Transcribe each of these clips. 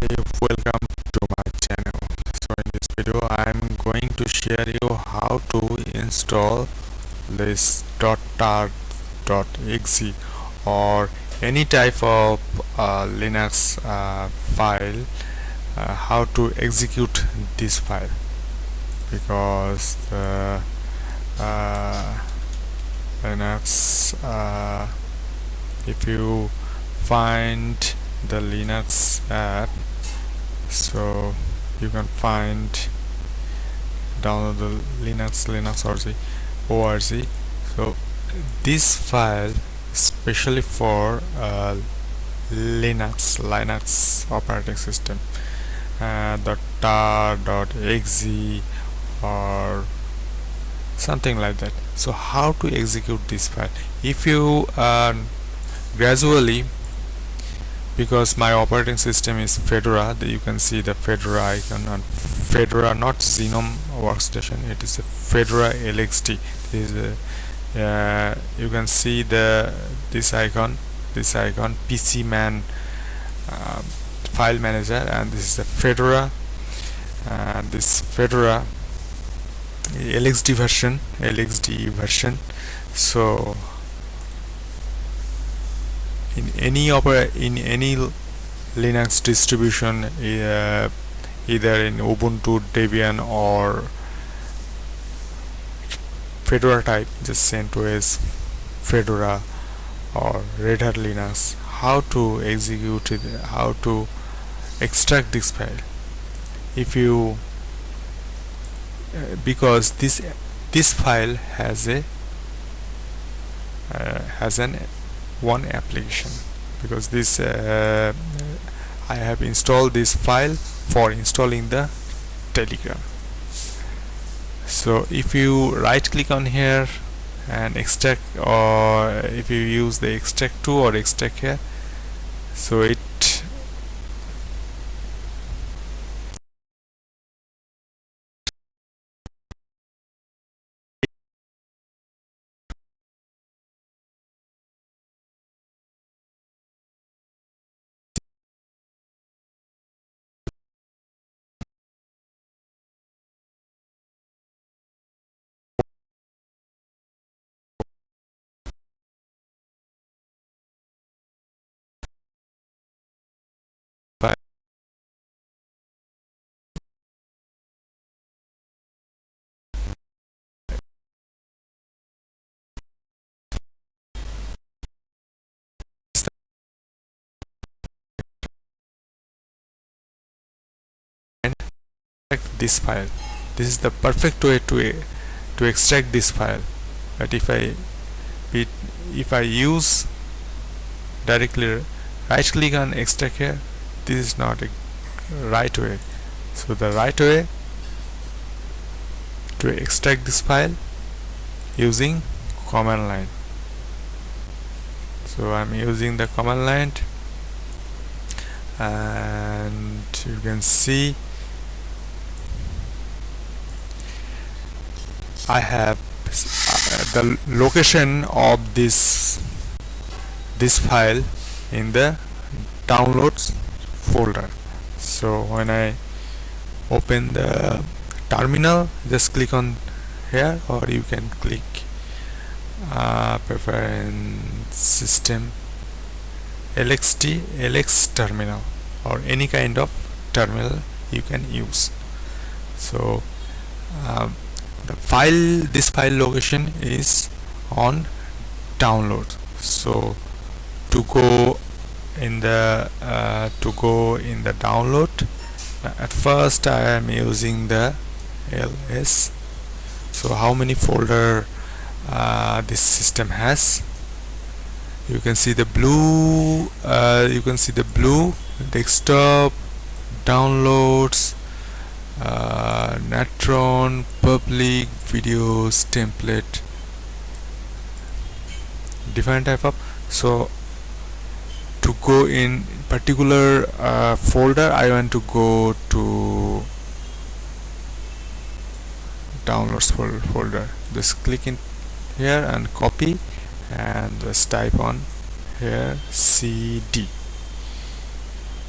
everybody, welcome to my channel. So in this video I am going to share you how to install this tar.xz or any type of Linux file, how to execute this file, because the Linux, if you find the Linux app, so you can download the Linux org. So this file especially for Linux operating system, the tar.xz or something like that. So how to execute this file? If you gradually, because my operating system is Fedora, you can see the Fedora icon on Fedora, not Xenom workstation, it is a Fedora LXD. This is you can see this icon PC man file manager, and this is the Fedora, and this Fedora LXD version. So in any Linux distribution, either in Ubuntu, Debian or Fedora type, just CentOS, Fedora or Red Hat Linux, how to execute it, how to extract this file. If you because this file has one application, because this I have installed this file for installing the Telegram. So if you right click on here and extract, or if you use the extract to or extract here, so it extract this file. This is the perfect way to extract this file. But if I use directly right click on extract here, this is not a right way. So the right way to extract this file, using command line. So I'm using the command line, and you can see I have the location of this file in the downloads folder. So when I open the terminal, just click on here, or you can click preference system LX terminal, or any kind of terminal you can use. So this file location is on download. So to go in the download, at first I am using the ls. So how many folder this system has? You can see the blue desktop, downloads, Natron, public, videos, template, different type of. So to go in particular folder, I want to go to downloads folder. Just click in here and copy, and just type on here cd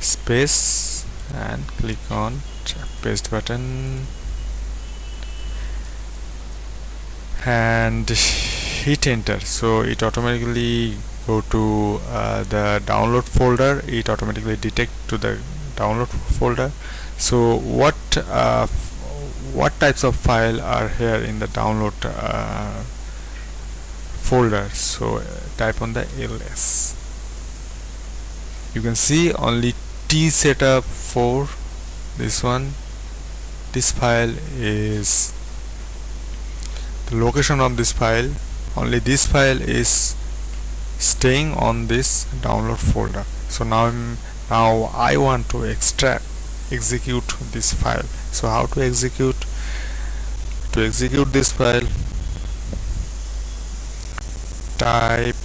space and click on paste button and hit enter. So it automatically go to the download folder. It automatically detect to the download folder. So what types of file are here in the download folder? So type on the ls. You can see only T setup for this one. This file is the location of this file. Only this file is staying on this download folder. So now I want to execute this file. So how to execute? To execute this file, type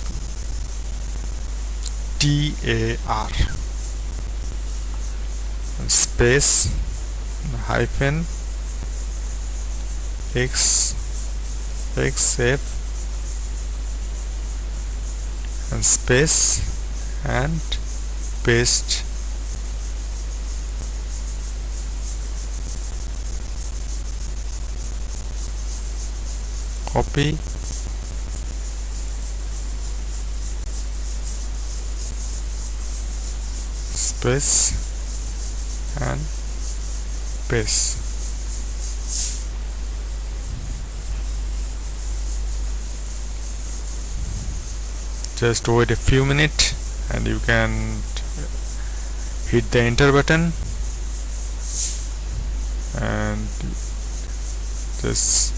tar space hyphen xf and space and paste. Copy space and paste. Just wait a few minutes and you can hit the enter button and just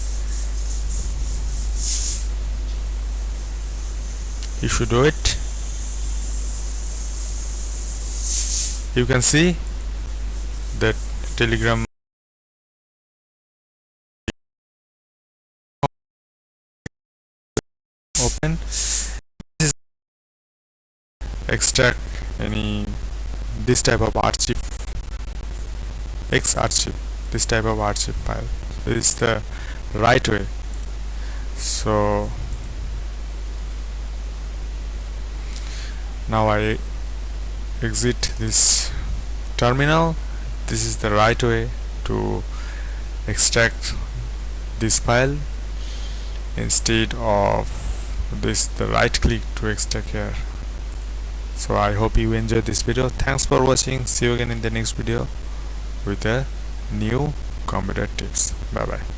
you should do it. You can see that Telegram open. Extract any this type of archive, X archive, this type of archive file. This is the right way. So now I exit this terminal. This is the right way to extract this file instead of this the right click to extract here. So I hope you enjoyed this video. Thanks for watching. See you again in the next video with a new computer tips. Bye bye.